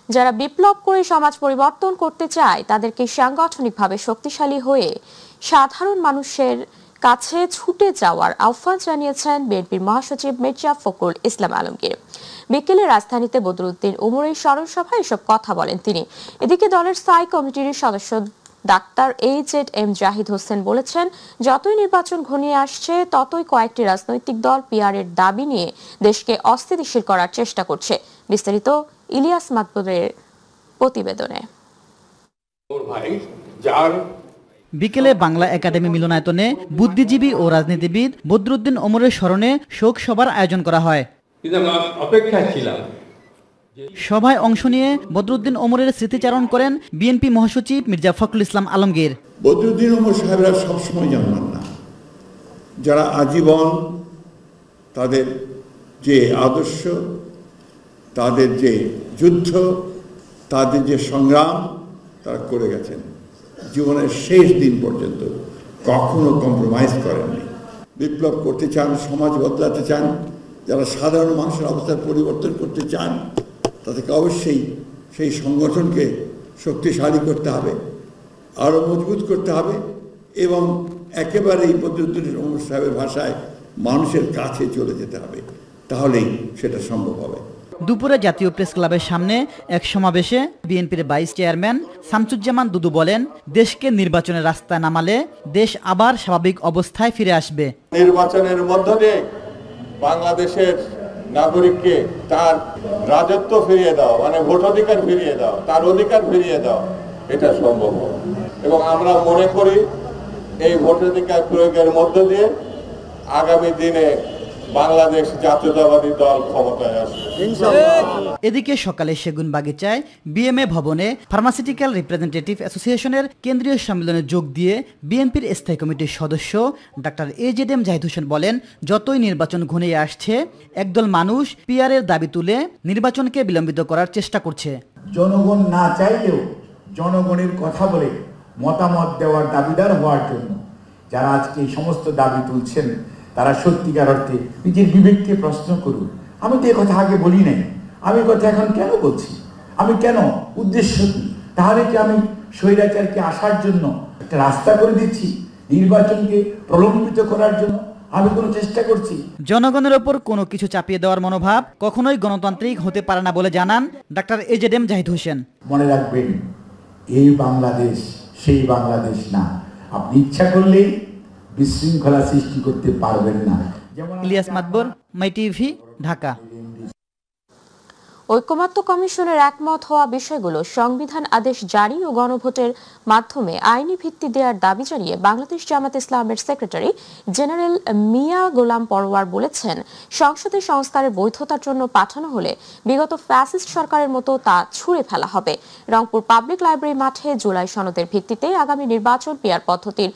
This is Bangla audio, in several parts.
যারা বিপ্লব করে সমাজ পরিবর্তন করতে চায় তাদেরকে সাংগঠনিকভাবে শক্তিশালী হয়ে সাধারণ মানুষের কাছে ছুটে যাওয়ার আহ্বান জানিয়েছেন বিএনপির মহাসচিব মির্জা ফখরুল ইসলাম আলমগীর। বিকেলে রাজধানীতে বদরুদ্দিন উমরের স্মরণ সভায় এসব কথা বলেন তিনি। এদিকে দলের স্থায়ী কমিটির সদস্য ডাক্তার AZM জাহিদ হোসেন বলেছেন, যতই নির্বাচন ঘনিয়ে আসছে ততই কয়েকটি রাজনৈতিক দল পিআরের দাবি নিয়ে দেশকে অস্থিতিশীল করার চেষ্টা করছে। বিস্তারিত ইলিয়াস মাতবরের প্রতিবেদনে। বিকেলে বাংলা একাডেমি মিলনায়তনে বুদ্ধিজীবী ও রাজনীতিবিদ বদরুদ্দিন ওমরের স্মরণে শোক সভার আয়োজন করা হয়। সভায় অংশ নিয়ে বদরুদ্দিন ওমরের স্মৃতিচারণ করেন বিএনপি মহাসচিব মির্জা ফখরুল ইসলাম আলমগীর। বদরুদ্দিন ওমর সাহেবরা সবসময় জানতেন না, যারা আজীবন তাদের যে আদর্শ, তাদের যে যুদ্ধ, তাদের যে সংগ্রাম তারা করে গেছেন, জীবনের শেষ দিন পর্যন্ত কখনো কম্প্রোমাইজ করেননি। বিপ্লব করতে চান, সমাজ বদলাতে চান, যারা সাধারণ মানুষের অবস্থার পরিবর্তন করতে চান, তাদেরকে অবশ্যই সেই সংগঠনকে শক্তিশালী করতে হবে, আরও মজবুত করতে হবে এবং একেবারেই বদরুদ্দিন ওমর সাহেবের ভাষায় মানুষের কাছে চলে যেতে হবে, তাহলেই সেটা সম্ভব হবে। দুপুরে জাতীয় প্রেস ক্লাবের সামনে এক সমাবেশে বিএনপির ভাইস চেয়ারম্যান শামসুজ্জামান দুদু বলেন, দেশকে নির্বাচনের রাস্তায় নামালে দেশ আবার স্বাভাবিক অবস্থায় ফিরে আসবে। নির্বাচনের মধ্য দিয়ে বাংলাদেশের নাগরিককে তার রাজত্ব ফিরিয়ে দাও, মানে ভোটাধিকার ফিরিয়ে দাও, তার অধিকার ফিরিয়ে দাও, এটা সম্ভব এবং আমরা মনে করি এই ভোটাধিকার প্রয়োগের মধ্য দিয়ে আগামী দিনে বাংলাদেশ জাতীয়তাবাদী দল ক্ষমতায় আসবে ইনশাআল্লাহ। এদিকে সকালে সেগুনবাগিচায় বিএমএ ভবনে ফার্মাসিউটিক্যাল রিপ্রেজেন্টেটিভ অ্যাসোসিয়েশনের কেন্দ্রীয় সম্মেলনে যোগ দিয়ে বিএনপির স্থায়ী কমিটির সদস্য ডাক্তার AZM জাহিদ হোসেন বলেন, যতই নির্বাচন ঘনিয়ে আসছে একদল মানুষ পিআরের দাবি তুলে নির্বাচনকে বিলম্বিত করার চেষ্টা করছে। জনগণ না চাইলেও জনগণের কথা বলে মতামত দেওয়ার দাবিদার হওয়ার জন্য যারা আজকে এই সমস্ত দাবি তুলছেন তারা সত্যিকার অর্থে নিজের বিবেককে প্রশ্ন করুন। আমি তো কথা আগে বলি নাই, আমি কথা এখন কেন বলছি, আমি কেন, উদ্দেশ্য কি? তাহলে কি আমি স্বৈরাচারকে আসার জন্য একটা রাস্তা করে দিচ্ছি, নির্বাচনকে প্রলম্বিত করার জন্য আমি কোনো চেষ্টা করছি? জনগণের ওপর কোনো কিছু চাপিয়ে দেওয়ার মনোভাব কখনোই গণতান্ত্রিক হতে পারে না বলে জানান ডাক্তার AZM জাহিদ হোসেন। মনে রাখবেন, এই বাংলাদেশ সেই বাংলাদেশ না। আপনি ইচ্ছা করলেই বিশৃঙ্খলা সৃষ্টি করতে পারবেন না। ইলিয়াস মাতবর, মাই টিভি, ঢাকা। ঐকমত্য কমিশনের একমত হওয়া বিষয়গুলো সংবিধান আদেশ জারি ও গণভোটের মাধ্যমে আইনি ভিত্তি দেওয়ার দাবি জানিয়ে বাংলাদেশ জামাত ইসলামের সেক্রেটারি জেনারেল মিয়া গোলাম পরোয়ার বলেছেন, সংসদে সংস্কারের বৈধতার জন্য পাঠানো হলে বিগত ফ্যাসিস্ট সরকারের মতো তা ছুঁড়ে ফেলা হবে। রংপুর পাবলিক লাইব্রেরি মাঠে জুলাই সনদের ভিত্তিতে আগামী নির্বাচন পিআর পদ্ধতির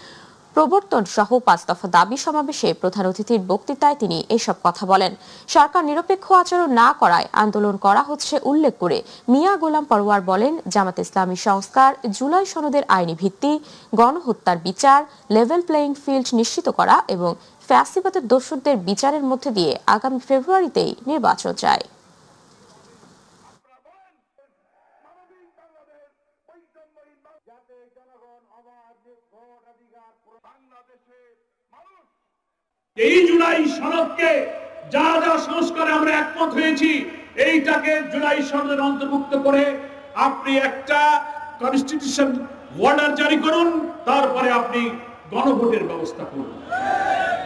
প্রবর্তন সহ 5 দফা দাবি সমাবেশে প্রধান অতিথির বক্তৃতায় তিনি এসব কথা বলেন। সরকার নিরপেক্ষ আচরণ না করায় আন্দোলন করা হচ্ছে উল্লেখ করে মিয়া গোলাম পরোয়ার বলেন, জামাত ইসলামী সংস্কার, জুলাই সনদের আইনি ভিত্তি, গণহত্যার বিচার, লেভেল প্লেইং ফিল্ড নিশ্চিত করা এবং ফ্যাসিবাদের দোষরদের বিচারের মধ্যে দিয়ে আগামী ফেব্রুয়ারিতেই নির্বাচন চায়। এই জুলাই সনদকে যা যা সংস্কারে আমরা একমত হয়েছি, এইটাকে জুলাই সনদের অন্তর্ভুক্ত করে আপনি একটা কনস্টিটিউশন অর্ডার জারি করুন, তারপরে আপনি গণভোটের ব্যবস্থা করুন,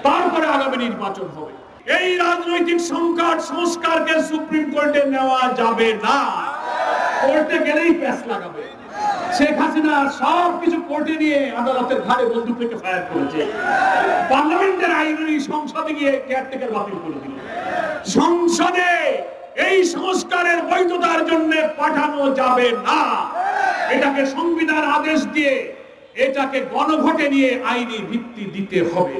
তারপরে আগামী নির্বাচন হবে। এই রাজনৈতিক সংস্কারকে সুপ্রিম কোর্টে নেওয়া যাবে না। কোর্টে গেলেই প্যাচ লাগাবে। শেখ হাসিনা সবকিছু কোর্টে নিয়ে আদালতের ঘাড়ে বন্দুক থেকে ফায়ার করেছে। পার্লামেন্টের আইনি সংসদে গিয়ে কেয়ারটেকার বাতিল করে দিল। সংসদে এই সংস্কারের বৈধতার জন্য পাঠানো যাবে না। এটাকে সংবিধান আদেশ দিয়ে এটাকে গণভোটে নিয়ে আইনি ভিত্তি দিতে হবে।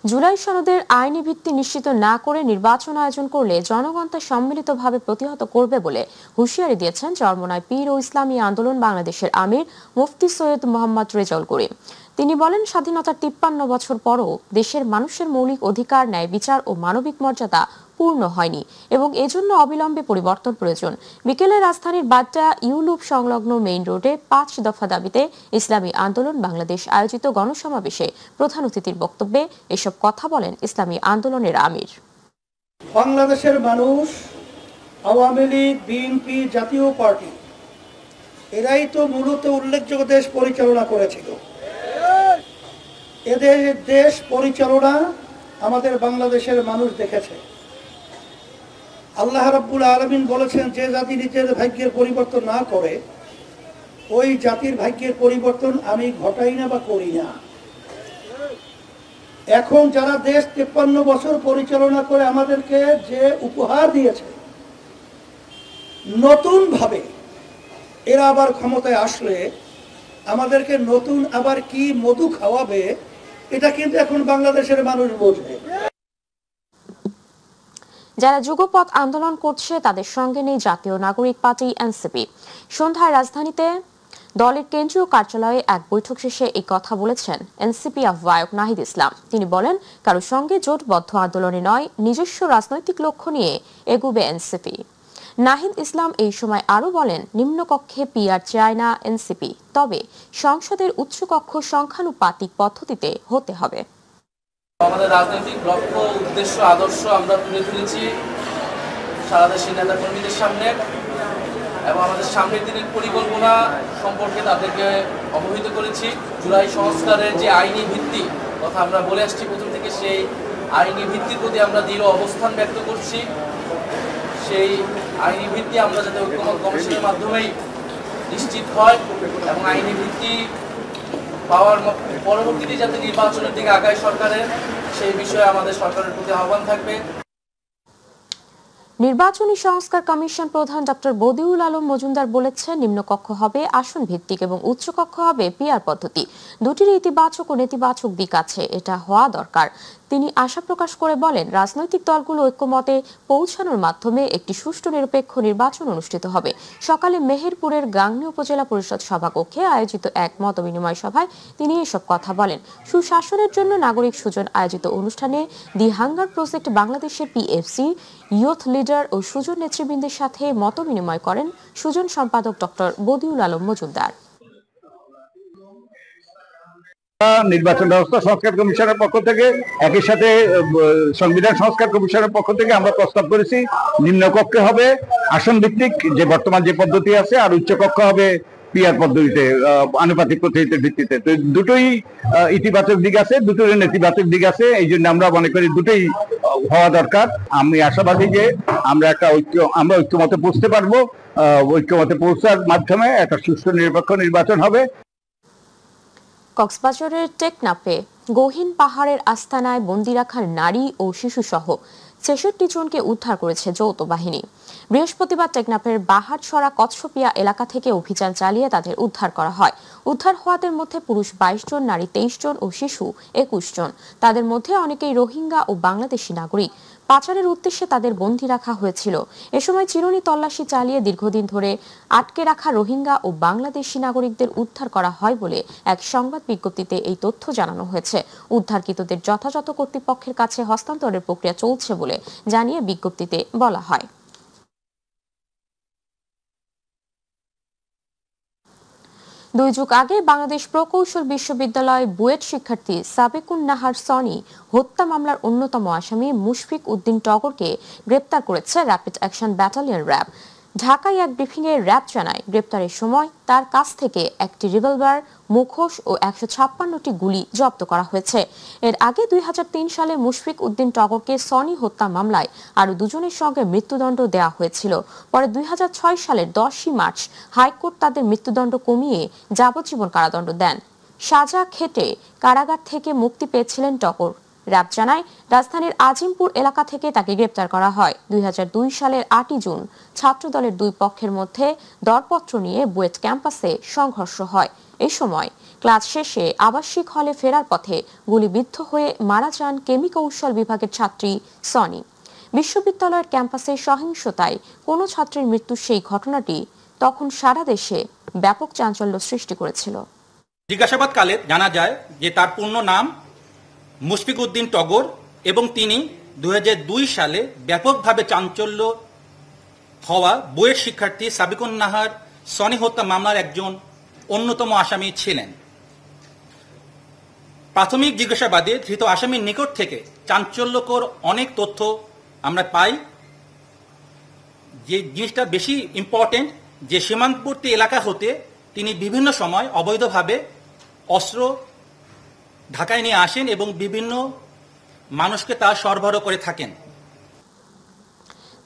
জুলাই সনদের আইনি ভিত্তি নিশ্চিত না করে নির্বাচন আয়োজন করলে জনগণ তা সম্মিলিতভাবে প্রতিহত করবে বলে হুঁশিয়ারি দিয়েছেন চরমোনাই পীর ও ইসলামী আন্দোলন বাংলাদেশের আমির মুফতি সৈয়দ মোহাম্মদ রেজাউল করিম। তিনি বলেন, স্বাধীনতার 53 বছর পরও দেশের মানুষের মৌলিক অধিকার, ন্যায় বিচার ও মানবিক মর্যাদা পূর্ণ হয়নি এবং এজন্য অবিলম্বে পরিবর্তন প্রয়োজন। বিকেলে রাজধানীর বাড্ডা ইউলুপ সংলগ্ন মেইন রোডে 5 দফা দাবিতে ইসলামী আন্দোলন বাংলাদেশ আয়োজিত গণসমাবেশে প্রধান অতিথির বক্তব্যে এসব কথা বলেন ইসলামী আন্দোলনের আমির। বাংলাদেশের মানুষ, আওয়ামী লীগ, বিএনপি, জাতীয় পার্টি এরাই তো মূলত উল্লেখযোগ্য দেশ পরিচালনা করেছিল। এদের দেশ পরিচালনা আমাদের বাংলাদেশের মানুষ দেখেছে। আল্লাহ রাব্বুল আলামিন বলেছেন, যে জাতি নিজের ভাগ্যের পরিবর্তন না করে ওই জাতির ভাগ্যের পরিবর্তন আমি ঘটাই না বা করি না। এখন যারা দেশ 53 বছর পরিচালনা করে আমাদেরকে যে উপহার দিয়েছে, নতুন ভাবে এরা আবার ক্ষমতায় আসলে আমাদেরকে নতুন আবার কি মধু খাওয়াবে, এটা কিন্তু এখন বাংলাদেশের মানুষ বোঝে। যারা যুগপৎ আন্দোলন করছে তাদের সঙ্গে নেই জাতীয় নাগরিক পার্টি এনসিপি। সন্ধ্যায় রাজধানীতে দলের কেন্দ্রীয় কার্যালয়ে এক বৈঠক শেষে এই কথা বলেছেন এনসিপি আহ্বায়ক নাহিদ ইসলাম। তিনি বলেন, কারো সঙ্গে জোটবদ্ধ আন্দোলনে নয়, নিজস্ব রাজনৈতিক লক্ষ্য নিয়ে এগুবে এনসিপি। নাহিদ ইসলাম এই সময় আরো বলেন, নিম্নকক্ষে পিআর চায় না এনসিপি, তবে সংসদের উচ্চকক্ষ সংখ্যানুপাতিক পদ্ধতিতে হতে হবে। আমাদের রাজনৈতিক লক্ষ্য, উদ্দেশ্য, আদর্শ আমরা তুলে ধরেছি সারা দেশের নেতা কর্মীদের সামনে এবং আমাদের সামনের দিনের পরিকল্পনা সম্পর্কে তাদেরকে অবহিত করেছি। জুলাই সংস্কারের যে আইনি ভিত্তি কথা আমরা বলে আসছি প্রথম থেকে, সেই আইনি ভিত্তির প্রতি আমরা দৃঢ় অবস্থান ব্যক্ত করছি। সেই আইনি ভিত্তি আমরা যাতে ঐক্যমত কমিশনের মাধ্যমেই নিশ্চিত হয় এবং আইনি ভিত্তি পাওয়ার পরবর্তীতে যাতে নির্বাচনের দিকে আগায় সরকারের, সেই বিষয়ে আমাদের সরকারের প্রতি আহ্বান থাকবে। নির্বাচনী সংস্কার কমিশন প্রধান ডক্টর বদিউল আলম মজুমদার বলেছেন, নিম্নকক্ষ হবে আসন ভিত্তিক এবং উচ্চকক্ষ হবে পিআর পদ্ধতি। দুটির ইতিবাচক ও নেতিবাচক দিক আছে, এটা হওয়া দরকার। তিনি আশা প্রকাশ করে বলেন, রাজনৈতিক দলগুলো ঐক্যমতে পৌঁছানোর মাধ্যমে একটি সুষ্ঠু নিরপেক্ষ নির্বাচন অনুষ্ঠিত হবে। সকালে মেহেরপুরের গাংনী উপজেলা পরিষদ সভাকক্ষে আয়োজিত এক মতবিনিময় সভায় তিনি এসব কথা বলেন। সুশাসনের জন্য নাগরিক সুজন আয়োজিত অনুষ্ঠানে দি হাঙ্গার প্রজেক্ট বাংলাদেশের পিএফসি, ইয়ুথ লিডার ও সুজন নেতৃবৃন্দের সাথে মতবিনিময় করেন সুজন সম্পাদক ডক্টর বদিউল আলম মজুমদার। নির্বাচন ব্যবস্থা সংস্কার কমিশনের পক্ষ থেকে, একই সাথে সংবিধান সংস্কার কমিশনের পক্ষ থেকে আমরা প্রস্তাব করেছি নিম্নকক্ষে হবে আসন ভিত্তিক যে বর্তমান যে পদ্ধতি আছে, আর উচ্চকক্ষ হবে পিআর পদ্ধতিতে, আনুপাতিক পদ্ধতির ভিত্তিতে। তো দুটোই ইতিবাচক দিক আছে, দুটোরই নেতিবাচক দিক আছে। এই জন্য আমরা মনে করি দুটোই হওয়া দরকার। আমি আশাবাদী যে আমরা ঐক্যমতে পৌঁছতে পারবো। ঐক্যমতে পৌঁছার মাধ্যমে একটা সুষ্ঠু নিরপেক্ষ নির্বাচন হবে। কক্সবাজারের টেকনাফে গহীন পাহাড়ের আস্তানায় বন্দী রাখার নারী ও শিশু সহ ৬৬ জনকে উদ্ধার করেছে যৌথ বাহিনী। বৃহস্পতিবার টেকনাফের বাহারছড়া কচ্ছপিয়া এলাকা থেকে অভিযান চালিয়ে তাদের উদ্ধার করা হয়। উদ্ধার হওয়াদের মধ্যে পুরুষ ২২ জন, নারী ২৩ জন ও শিশু ২১ জন। তাদের মধ্যে অনেকেই রোহিঙ্গা ও বাংলাদেশি নাগরিক। পাচারের উদ্দেশ্যে তাদের বন্দী রাখা হয়েছিল। এ সময় চিরুনি তল্লাশি চালিয়ে দীর্ঘদিন ধরে আটকে রাখা রোহিঙ্গা ও বাংলাদেশি নাগরিকদের উদ্ধার করা হয় বলে এক সংবাদ বিজ্ঞপ্তিতে এই তথ্য জানানো হয়েছে। উদ্ধারকৃতদের যথাযথ কর্তৃপক্ষের কাছে হস্তান্তরের প্রক্রিয়া চলছে বলে জানিয়ে বিজ্ঞপ্তিতে বলা হয়। দুই যুগ আগে বাংলাদেশ প্রকৌশল বিশ্ববিদ্যালয় বুয়েট শিক্ষার্থী সাবেকুন নাহার সনি হত্যা মামলার অন্যতম আসামি মুশফিক উদ্দিন টগরকে গ্রেপ্তার করেছে র্যাপিড অ্যাকশন ব্যাটালিয়ন র্যাব। ঢাকায় এক ব্রিফিংয়ে র্যাব জানায়, গ্রেপ্তারের সময় তার কাছ থেকে একটি রিভলভার, মুখোশ ও ১৫৬টি গুলি জব্দ করা হয়েছে। এর আগে ২০০৩ সালে মুশফিক উদ্দিন টগরকে সনি হত্যা মামলায় আরও দুজনের সঙ্গে মৃত্যুদণ্ড দেওয়া হয়েছিল। পরে ২০০৬ সালের ১০ই মার্চ হাইকোর্ট তাদের মৃত্যুদণ্ড কমিয়ে যাবজ্জীবন কারাদণ্ড দেন। সাজা খেটে কারাগার থেকে মুক্তি পেয়েছিলেন টগর। র্যাব জানায়, রাজধানীর আজিমপুর এলাকা থেকে তাকে গ্রেপ্তার করা হয়। ২০০২ সালের ৮ই জুন ছাত্রদলের দুই পক্ষের মধ্যে দরপত্র নিয়ে বুয়েট ক্যাম্পাসে সংঘর্ষ হয়। এই সময় ক্লাস শেষে আবাসিক হলে ফেরার পথে গুলিবিদ্ধ হয়ে মারা যান কেমি কৌশল বিভাগের ছাত্রী সনি। বিশ্ববিদ্যালয়ের ক্যাম্পাসে সহিংসতায় কোনো ছাত্রীর মৃত্যুর সেই ঘটনাটি তখন সারা দেশে ব্যাপক চাঞ্চল্য সৃষ্টি করেছিল। জিজ্ঞাসাবাদকালে জানা যায় যে তার পূর্ণ নাম মুশফিক উদ্দিন টগর এবং তিনি 2002 সালে ব্যাপকভাবে চাঞ্চল্য হওয়া বুয়েট শিক্ষার্থী সাবিকুন নাহার সনি হত্যা মামলার একজন অন্যতম আসামি ছিলেন। প্রাথমিক জিজ্ঞাসাবাদে ধৃত আসামির নিকট থেকে চাঞ্চল্যকর অনেক তথ্য আমরা পাই। যে জিনিসটা বেশি ইম্পর্টেন্ট, যে সীমান্তবর্তী এলাকা হতে তিনি বিভিন্ন সময় অবৈধভাবে অস্ত্র ঢাকায় নিয়ে আসেন এবং বিভিন্ন মানুষকে তা সরবরাহ করে থাকেন।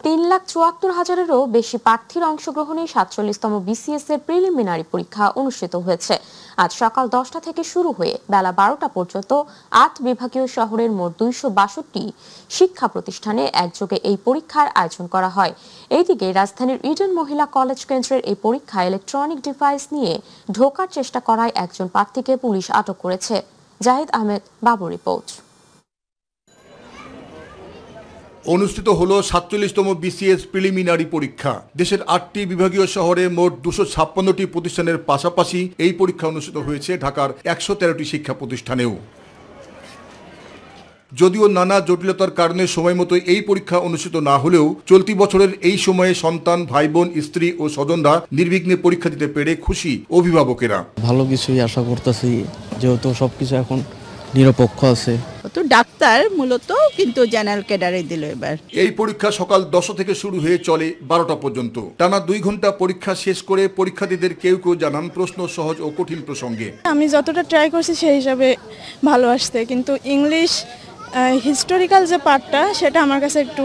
3,74,000-এরও বেশি প্রার্থীর অংশগ্রহণে 47তম BCS এর প্রিলিমিনারি পরীক্ষা অনুষ্ঠিত হয়েছে। আজ সকাল 10টা থেকে শুরু হয়ে বেলা 12টা পর্যন্ত 8 বিভাগীয় শহরের মোট 262 শিক্ষা প্রতিষ্ঠানে একযোগে এই পরীক্ষার আয়োজন করা হয়। এইদিকে রাজধানীর ইডেন মহিলা কলেজ কেন্দ্রের এই পরীক্ষায় ইলেকট্রনিক ডিভাইস নিয়ে ঢোকার চেষ্টা করায় একজন প্রার্থীকে পুলিশ আটক করেছে। জাহিদ আহমেদ বাবু রিপোর্ট। অনুষ্ঠিত হলো 47তম BCS প্রিলিমিনারি পরীক্ষা। দেশের 8টি বিভাগীয় শহরে মোট 256টি প্রতিষ্ঠানের পাশাপাশি এই পরীক্ষা অনুষ্ঠিত হয়েছে ঢাকার 113টি শিক্ষা প্রতিষ্ঠানেও। যদিও নানা জটিলতার কারণে সময় মতো এই পরীক্ষা অনুষ্ঠিত না হলেও চলতি বছরের এই সময়ে সন্তান, ভাই বোন, স্ত্রী ও স্বজনরা নির্বিঘ্নে পরীক্ষা দিতে পেরে খুশি অভিভাবকেরা। ভালো কিছুই আশা করতেছি, যেহেতু সবকিছু এখন নিরপেক্ষ আছে। তো ডাক্তার মূলত কিন্তু জেনারেল ক্যাডারে দিল এবার। এই পরীক্ষা সকাল 10টা থেকে শুরু হয়ে চলে 12টা পর্যন্ত। টানা 2 ঘন্টা পরীক্ষা শেষ করে পরীক্ষার্থীদের কেউ কেউ জানান প্রশ্ন সহজ ও কঠিন প্রসঙ্গে। আমি যতটা ট্রাই করছি সেই হিসাবে ভালো আসছে, কিন্তু ইংলিশ হিস্টোরিক্যাল যে পার্টটা সেটা আমার কাছে একটু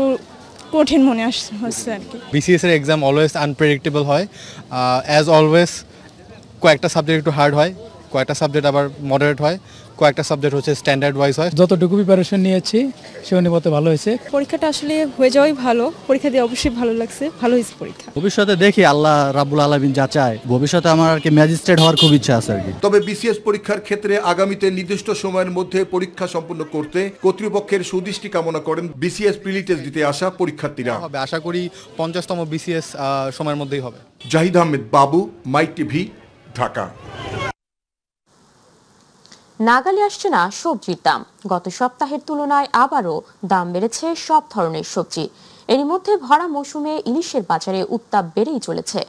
কঠিন মনে হচ্ছে আর কি। BCS এর এক্সাম অলওয়েজ আনপ্রেডিক্টেবল হয়, অ্যাজ অলওয়েজ। কয়েকটা সাবজেক্ট একটু হার্ড হয়, কয়েকটা সাবজেক্ট আবার মডারেট হয়, কয়েকটা সাবজেক্ট হচ্ছে স্ট্যান্ডার্ড ওয়াইজ হয়। যতটুকু প্রিপারেশন নিয়েছি সে অনুপাতে ভালো হয়েছে। পরীক্ষাটা আসলে হয়ে যাওয়াই ভালো, পরীক্ষা দিয়ে অবশ্যই ভালো লাগছে, ভালো হয়েছে পরীক্ষা। ভবিষ্যতে দেখি আল্লাহ রাব্বুল আলামিন যা চায়, ভবিষ্যতে আমার আর কি ম্যাজিস্ট্রেট হওয়ার খুব ইচ্ছা আছে আর কি। তবে BCS পরীক্ষার ক্ষেত্রে আগামীতে নির্দিষ্ট সময়ের মধ্যে পরীক্ষা সম্পন্ন করতে কর্তৃপক্ষের সুদৃষ্টি কামনা করেন BCS প্রিলি টেস্ট দিতে আসা পরীক্ষার্থীরা। আশা করি 50তম BCS সময়ের মধ্যেই হবে। জাহিদ আহমেদ বাবু, মাই টিভি, ঢাকা। নাগালে আসছে না সবজির দাম। গত সপ্তাহের তুলনায় আবারও দাম বেড়েছে সব ধরনের সবজি। এরই মধ্যে ভরা মৌসুমে ইলিশের বাজারে উত্তাপ বেড়েই চলেছে।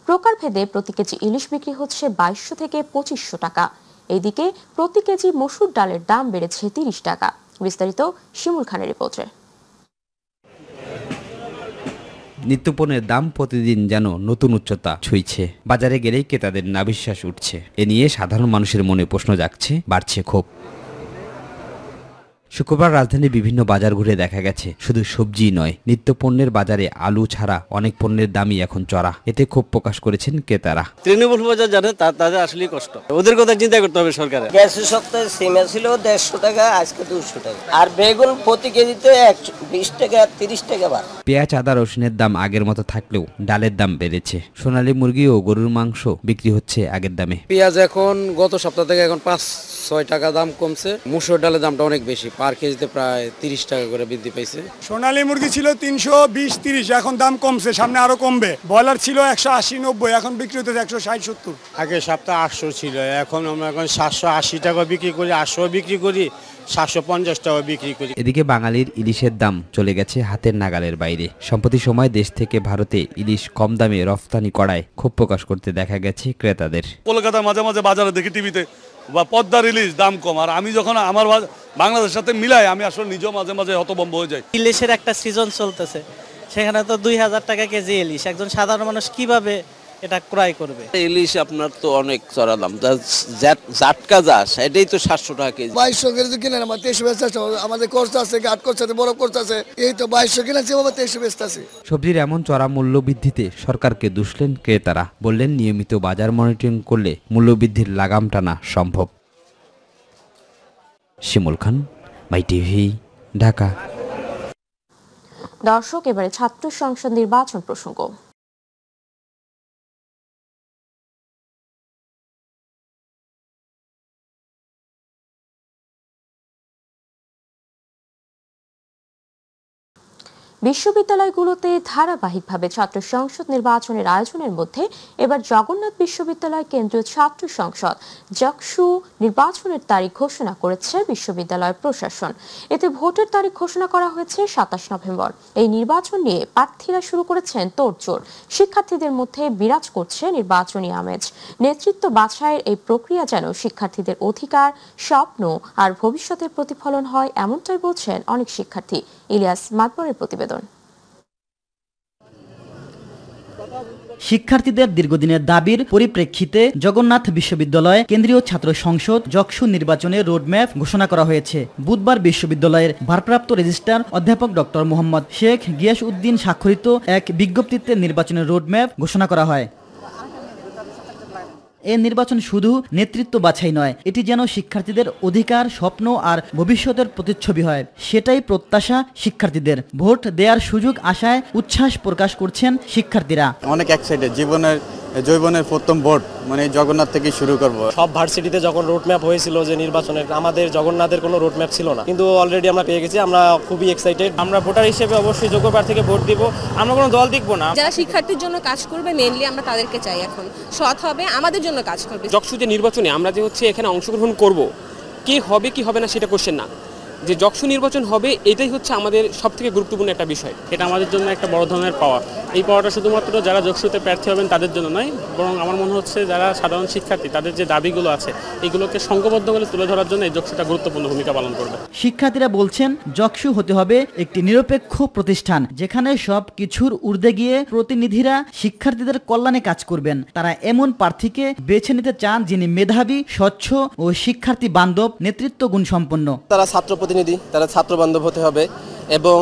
প্রকারভেদে প্রতি কেজি ইলিশ বিক্রি হচ্ছে 2200 থেকে 2500 টাকা। এইদিকে প্রতি কেজি মসুর ডালের দাম বেড়েছে 30 টাকা। বিস্তারিত শিমুল খানের রিপোর্টে। নিত্যপণ্যের দাম প্রতিদিন যেন নতুন উচ্চতা ছুঁইছে। বাজারে গেলেই ক্রেতাদের নাভিশ্বাস উঠছে। এ নিয়ে সাধারণ মানুষের মনে প্রশ্ন জাগছে, বাড়ছে ক্ষোভ। শুক্রবার রাজধানীর বিভিন্ন বাজার ঘুরে দেখা গেছে শুধু সবজি নয়, নিত্যপণ্যের বাজারে আলু ছাড়া অনেক পণ্যের দামই এখন চড়া। এতে ক্ষোভ প্রকাশ করেছেন ক্রেতারা। তৃণমূল বাজার জানে তাদের আসলেই কষ্ট, ওদের কথা চিন্তা করতে হবে সরকারের। গ্যাস সপ্তাহে সিমা ছিল 150 টাকা, আজকে 200 টাকা। আর বেগুন প্রতি কেজিতে 20 টাকা 30 টাকা বাড়ে। পেঁয়াজ, আদা, রসুনের দাম আগের মতো থাকলেও ডালের দাম বেড়েছে। সোনালী মুরগি ও গরুর মাংস বিক্রি হচ্ছে আগের দামে। পেঁয়াজ এখন গত সপ্তাহ থেকে এখন 5-6 টাকা দাম কমছে। মুসুর ডালের দামটা অনেক বেশি, পার কেজিতে প্রায় 30 টাকা করে বৃদ্ধি পাইছে। সোনালী মুরগি ছিল 320-30, এখন দাম কমছে, সামনে আরো কমবে। ব্রয়লার ছিল 180-90, এখন বিক্রি হতেছে 160-70। আগে সপ্তাহে 800 ছিল, এখন আমরা 780 টাকা বিক্রি করি, 800 বিক্রি করি, 750 টাকা বিক্রি করি। এদিকে বাঙালির ইলিশের দাম চলে গেছে হাতের নাগালের বাইরে। সম্প্রতি সময় দেশ থেকে ভারতে ইলিশ কম দামে রফতানি করায় ক্ষোভ প্রকাশ করতে দেখা গেছে ক্রেতাদের। কলকাতা মাঝে মাঝে বাজারে দেখি টিভিতে বা পদ্মার ইলিশ দাম কম, আর আমি যখন আমার বাংলাদেশের সাথে মিলাই আমি আসলে নিজেও মাঝে মাঝে হতভম্ব হয়ে যাই। ইলিশের একটা সিজন চলতেছে, সেখানে তো 2000 টাকা কেজি ইলিশ, একজন সাধারণ মানুষ কিভাবে এটা ক্রয় করবে? ইলিশ আপনার তো অনেক চড়া দাম, জাটকা যা সেটাই তো 700 টাকা কেজি। 2200 কেজি কিনে আমার 2300 বেচতেছে, আমাদের খরচ আছে, ঘাট খরচ আছে, বড় খরচ আছে, এই তো 2200 কিনেছে বাবা 2300 বেচতেছে। সবজির এমন চড়া মূল্য বৃদ্ধিতে সরকারকে দুষলেন ক্রেতারা। বললেন নিয়মিত বাজার মনিটরিং করলে মূল্যবৃদ্ধির লাগাম টানা সম্ভব। শিমুল খান, মাই টিভি, ঢাকা। দর্শক, এবারে ছাত্র সংসদ নির্বাচন প্রসঙ্গ। বিশ্ববিদ্যালয়গুলোতে ধারাবাহিকভাবে ছাত্র সংসদ নির্বাচনের আয়োজনের মধ্যে এবার জগন্নাথ বিশ্ববিদ্যালয় কেন্দ্রীয় ছাত্র সংসদ জাকসু নির্বাচনের তারিখ ঘোষণা করেছে বিশ্ববিদ্যালয় প্রশাসন। এতে ভোটের তারিখ ঘোষণা করা হয়েছে ২৭ নভেম্বর। এই নির্বাচন নিয়ে প্রার্থীরা শুরু করেছেন তোড়জোড়। শিক্ষার্থীদের মধ্যে বিরাজ করছে নির্বাচনী আমেজ। নেতৃত্ব বাছাইয়ের এই প্রক্রিয়া যেন শিক্ষার্থীদের অধিকার, স্বপ্ন আর ভবিষ্যতের প্রতিফলন হয়, এমনটাই বলছেন অনেক শিক্ষার্থী। ইলিয়াস মাতবরের প্রতিবেদন। শিক্ষার্থীদের দীর্ঘদিনের দাবির পরিপ্রেক্ষিতে জগন্নাথ বিশ্ববিদ্যালয় কেন্দ্রীয় ছাত্র সংসদ জাকসু নির্বাচনের রোডম্যাপ ঘোষণা করা হয়েছে। বুধবার বিশ্ববিদ্যালয়ের ভারপ্রাপ্ত রেজিস্ট্রার অধ্যাপক ডক্টর মোহাম্মদ শেখ গিয়াস উদ্দিন স্বাক্ষরিত এক বিজ্ঞপ্তিতে নির্বাচনের রোডম্যাপ ঘোষণা করা হয়। এই নির্বাচন শুধু নেতৃত্ব বাছাই নয়, এটি যেন শিক্ষার্থীদের অধিকার, স্বপ্ন আর ভবিষ্যতের প্রতিচ্ছবি হয়, সেটাই প্রত্যাশা শিক্ষার্থীদের। ভোট দেওয়ার সুযোগ আশায় উচ্ছ্বাস প্রকাশ করছেন শিক্ষার্থীরা। অনেক এক্সাইটেড, জৈবনের প্রথম ভোট মানে জগন্নাথ থেকে শুরু করব। সব ভার্সিটিতে যখন রোডম্যাপ হয়েছিল যে নির্বাচনের, আমাদের জগন্নাথের কোনো রোডম্যাপ ছিল না, কিন্তু অলরেডি আমরা পেয়ে গেছি। আমরা খুবই এক্সাইটেড। আমরা ভোটার হিসেবে অবশ্যই যোগ্য প্রার্থীকে ভোট দিব। আমরা কোনো দল দেখব না। যারা শিক্ষার্থীর জন্য কাজ করবে মেইনলি আমরা তাদেরকে চাই, এখন সৎ হবে, আমাদের জন্য কাজ করবে। জাকসু যে নির্বাচনে আমরা যে এখানে অংশগ্রহণ করব, কে হবে কি হবে না সেটা কোশ্চেন না, যে জাকসু নির্বাচন হবে এটাই হচ্ছে আমাদের সবথেকে গুরুত্বপূর্ণ একটা বিষয়। এটা আমাদের জন্য একটা বড় ধরনের পাওয়া। এই পাওয়াটা শুধুমাত্র যারা জাকসুতে প্রার্থী হবেন তাদের জন্য নয়, বরং আমার মনে হচ্ছে যারা সাধারণ শিক্ষার্থী তাদের যে দাবিগুলো আছে এগুলোকে সংঘবদ্ধ করে তুলে ধরার জন্য এই জাকসুটা গুরুত্বপূর্ণ ভূমিকা পালন করবে। শিক্ষার্থীরা বলছেন জাকসু হতে হবে একটি নিরপেক্ষ প্রতিষ্ঠান, যেখানে সব কিছুর ঊর্ধ্বে গিয়ে প্রতিনিধিরা শিক্ষার্থীদের কল্যাণে কাজ করবেন। তারা এমন প্রার্থীকে বেছে নিতে চান যিনি মেধাবী, স্বচ্ছ ও শিক্ষার্থী বান্ধব, নেতৃত্ব গুণসম্পন্ন। তারা ছাত্র প্রতিনিধি, তারা ছাত্র বান্ধব হতে হবে এবং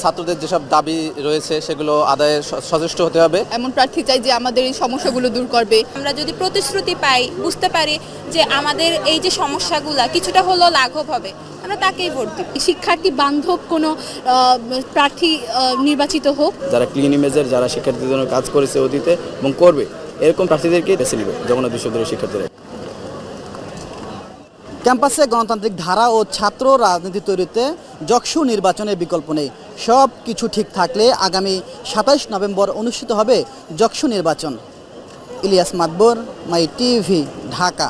ছাত্রদের যেসব দাবি রয়েছে সেগুলো আদায়ে সচেষ্ট হতে হবে। এমন প্রার্থী চাই যে আমাদের এই সমস্যাগুলো দূর করবে। আমরা যদি প্রতিশ্রুতি পাই, বুঝতে পারি যে আমাদের এই যে সমস্যাগুলো কিছুটা হলেও লাঘব হবে, আমরা তাকেই ভোট দিব। শিক্ষার্থী বান্ধব কোনো প্রার্থী নির্বাচিত হোক, যারা ক্লিন ইমেজের, যারা শিক্ষার্থীদের জন্য কাজ করেছে অতীতে এবং করবে, এরকম প্রার্থীদেরকে বেছে নেবে জগন্নাথ বিশ্ববিদ্যালয়ের শিক্ষার্থীরা। ক্যাম্পাসে গণতান্ত্রিক ধারা ও ছাত্র রাজনীতি তৈরিতে জাকসু নির্বাচনের বিকল্প নেই। সব কিছু ঠিক থাকলে আগামী ২৭ নভেম্বর অনুষ্ঠিত হবে জাকসু নির্বাচন। ইলিয়াস মাতবর, মাই টিভি, ঢাকা।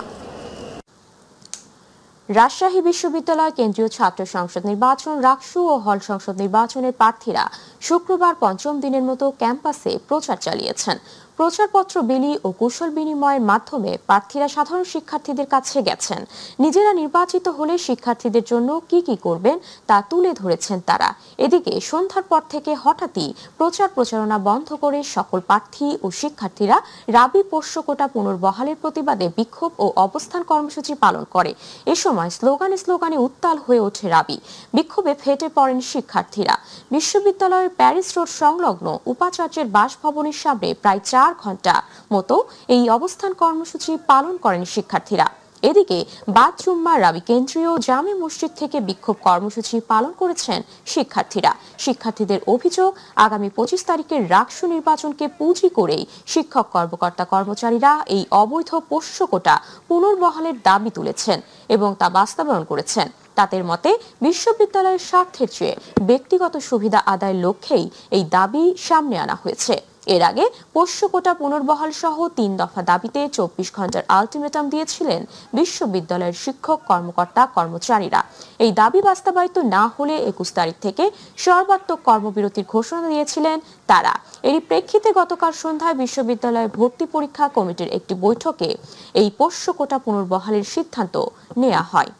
রাজশাহী বিশ্ববিদ্যালয় কেন্দ্রীয় ছাত্র সংসদ নির্বাচন, রাকসু ও হল সংসদ নির্বাচনের প্রার্থীরা শুক্রবার পঞ্চম দিনের মতো ক্যাম্পাসে প্রচার চালিয়েছেন। প্রচারপত্র বিলি ও কুশল বিনিময়ের মাধ্যমে প্রার্থীরা সাধারণ শিক্ষার্থীদের কাছে গেছেন। নিজেরা নির্বাচিত হলে শিক্ষার্থীদের জন্য কি কি করবেন তা তুলে ধরেছেন তারা। এদিকে সন্ধ্যার পর থেকে হঠাৎই প্রচারণা বন্ধ করে সকল প্রার্থী ও শিক্ষার্থীরা রাবি পোষ্য কোটা পুনর্বহালের প্রতিবাদে বিক্ষোভ ও অবস্থান কর্মসূচি পালন করে। এ সময় স্লোগানে উত্তাল হয়ে ওঠে রাবি। বিক্ষোভে ফেটে পড়েন শিক্ষার্থীরা। বিশ্ববিদ্যালয়ের প্যারিস রোড সংলগ্ন উপাচার্যের বাসভবনের সামনে প্রায় ৪ ঘন্টা মতো এই অবস্থান কর্মসূচি পালন করেন শিক্ষার্থীরা। এদিকে বাদ জুম্মার রাবি কেন্দ্রীয় জামে মসজিদ থেকে বিক্ষোভ কর্মসূচি পালন করেছেন শিক্ষার্থীরা। শিক্ষার্থীদের অভিযোগ, আগামী ২৫ তারিখের রাকসু নির্বাচনকে পুঁজি করেই শিক্ষক কর্মকর্তা কর্মচারীরা এই অবৈধ পোষ্য কোটা পুনর্বহালের দাবি তুলেছেন এবং তা বাস্তবায়ন করেছেন। তাদের মতে বিশ্ববিদ্যালয়ের স্বার্থের চেয়ে ব্যক্তিগত সুবিধা আদায়ের লক্ষ্যেই এই দাবি সামনে আনা হয়েছে। এর আগে পোষ্য কোটা পুনর্বহাল সহ ৩ দফা দাবিতে ২৪ ঘন্টার আলটিমেটাম দিয়েছিলেন বিশ্ববিদ্যালয়ের শিক্ষক কর্মকর্তা কর্মচারীরা। এই দাবি বাস্তবায়িত না হলে ২১ তারিখ থেকে সর্বাত্মক কর্মবিরতির ঘোষণা দিয়েছিলেন তারা। এরই প্রেক্ষিতে গতকাল সন্ধ্যায় বিশ্ববিদ্যালয়ের ভর্তি পরীক্ষা কমিটির একটি বৈঠকে এই পোষ্য কোটা পুনর্বহালের সিদ্ধান্ত নেওয়া হয়।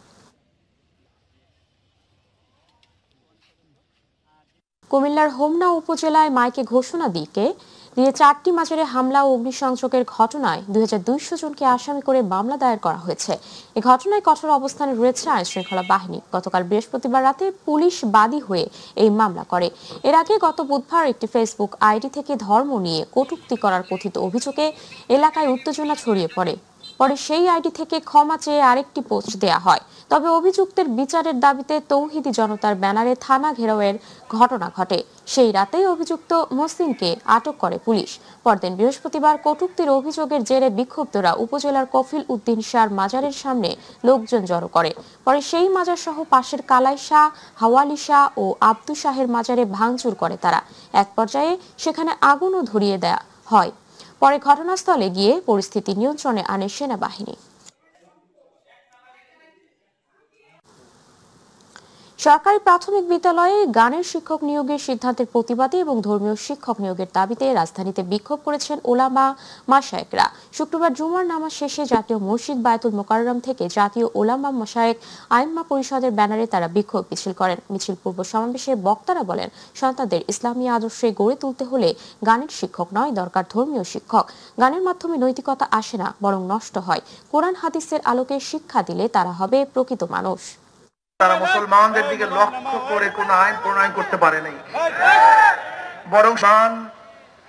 কুমিল্লার হোমনা উপজেলায় মাইকে ঘোষণা দিয়ে ৪টি মাজারে হামলা ও অগ্নিসংযোগের ঘটনায় ২২০০ জনকে আসামি করে মামলা দায়ের করা হয়েছে। এই ঘটনায় কঠোর অবস্থানে রয়েছে আইনশৃঙ্খলা বাহিনী। গতকাল বৃহস্পতিবার রাতে পুলিশ বাদী হয়ে এই মামলা করে। এর আগে গত বুধবার একটি ফেসবুক আইডি থেকে ধর্ম নিয়ে কটূক্তি করার কথিত অভিযোগে এলাকায় উত্তেজনা ছড়িয়ে পড়ে। পরে সেই আইডি থেকে ক্ষমা চেয়ে আরেকটি পোস্ট দেয়া হয়। তবে অভিযুক্তের বিচারের দাবিতে তৌহিদি জনতার ব্যানারে থানা ঘেরাওয়ের ঘটনা ঘটে। সেই রাতেই অভিযুক্ত মহসিনকে আটক করে পুলিশ। পরদিন বৃহস্পতিবার কটূক্তির অভিযোগের জেরে বিক্ষুব্ধরা উপজেলার কফিল উদ্দিন শাহর মাজারের সামনে লোকজন জড়ো করে। পরে সেই মাজার সহ পাশের কালাই শাহ, হাওয়ালি শাহ ও আব্দু শাহের মাজারে ভাঙচুর করে তারা। এক পর্যায়ে সেখানে আগুনও ধরিয়ে দেয়া হয়। পরে ঘটনাস্থলে গিয়ে পরিস্থিতি নিয়ন্ত্রণে আনে সেনাবাহিনী। সরকারি প্রাথমিক বিদ্যালয়ে গানের শিক্ষক নিয়োগের সিদ্ধান্তের প্রতিবাদে এবং ধর্মীয় শিক্ষক নিয়োগের দাবিতে রাজধানীতে বিক্ষোভ করেছেন ওলামা মাশায়েখরা। শুক্রবার জুমার নামাজ শেষে জাতীয় মসজিদ বায়তুল মোকাররম থেকে জাতীয় ওলামা মাশায়েখ আইম্মা পরিষদের ব্যানারে তারা বিক্ষোভ মিছিল করেন। মিছিল পূর্ব সমাবেশে বক্তারা বলেন, সন্তানদের ইসলামী আদর্শে গড়ে তুলতে হলে গানের শিক্ষক নয়, দরকার ধর্মীয় শিক্ষক। গানের মাধ্যমে নৈতিকতা আসে না, বরং নষ্ট হয়। কোরআন হাদিসের আলোকে শিক্ষা দিলে তারা হবে প্রকৃত মানুষ। তারা মুসলমানদের দিকে লক্ষ্য করে কোন আইন প্রণয়ন করতে পারে নাই, বরং শান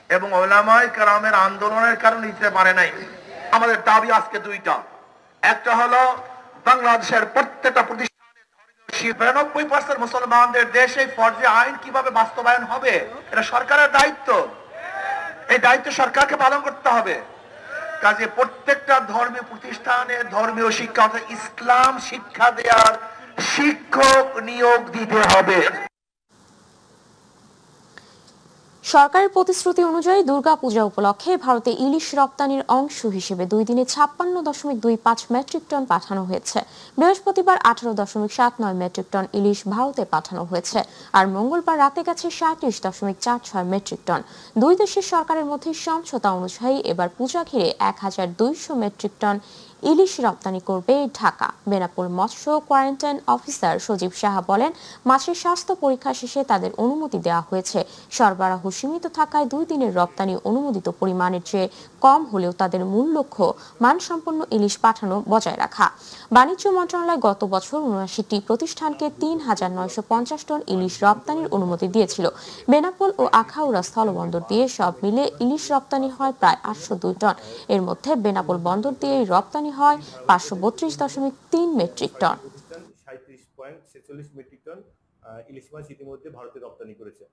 এবং ওলামায়ে কেরামের আন্দোলনের কারণে দিতে পারে নাই। আমাদের দাবি আজকে দুইটা। একটা হলো বাংলাদেশের প্রত্যেকটা প্রতিষ্ঠানে 92% মুসলমানদের দেশে ফরজে আইন কিভাবে বাস্তবায়ন হবে, এটা সরকারের দায়িত্ব। এই দায়িত্ব সরকারকে পালন করতে হবে। কাজে প্রত্যেকটা ধর্মীয় প্রতিষ্ঠানে ধর্মীয় শিক্ষা অর্থাৎ ইসলাম শিক্ষা দেওয়ার শিক্ষক নিয়োগ দিতে হবে। সরকারের প্রতিশ্রুতি অনুযায়ী দুর্গাপূজা উপলক্ষে ভারতে ইলিশ রপ্তানির অংশ হিসেবে 2 দিনে 56.25 মেট্রিক টন পাঠানো হয়েছে। বৃহস্পতিবার 18.79 মেট্রিক টন ইলিশ ভারতে পাঠানো হয়েছে, আর মঙ্গলবার রাতে গেছে 37.46 মেট্রিক টন। দুই দেশের সরকারের মধ্যে সমঝোতা অনুযায়ী এবার পূজা ঘিরে 1200 মেট্রিক টন ইলিশ রপ্তানি করবে ঢাকা। বেনাপোল মৎস্য কোয়ারেন্টাইন অফিসার সজীব সাহা বলেন, মাছের স্বাস্থ্য পরীক্ষা শেষে তাদের অনুমতি দেওয়া হয়েছে। সরবরাহ সীমিত থাকায় 2 দিনের রপ্তানি অনুমোদিত পরিমাণের চেয়ে কম হলেও তাদের মূল লক্ষ্য মানসম্পন্ন ইলিশ পাঠানো বজায় রাখা। বাণিজ্য মন্ত্রণালয় গত বছর 79টি প্রতিষ্ঠানকে 3950 টন ইলিশ রপ্তানির অনুমতি দিয়েছিল। বেনাপোল ও আখাউড়া স্থলবন্দর দিয়ে সব মিলে ইলিশ রপ্তানি হয় প্রায় 802 টন। এর মধ্যে বেনাপোল বন্দর দিয়ে রপ্তানি হয় 532.3 মেট্রিক টন। 37.46 মেট্রিক টন ইলিশ মাছ ইতিমধ্যে ভারতে রপ্তানি করেছে।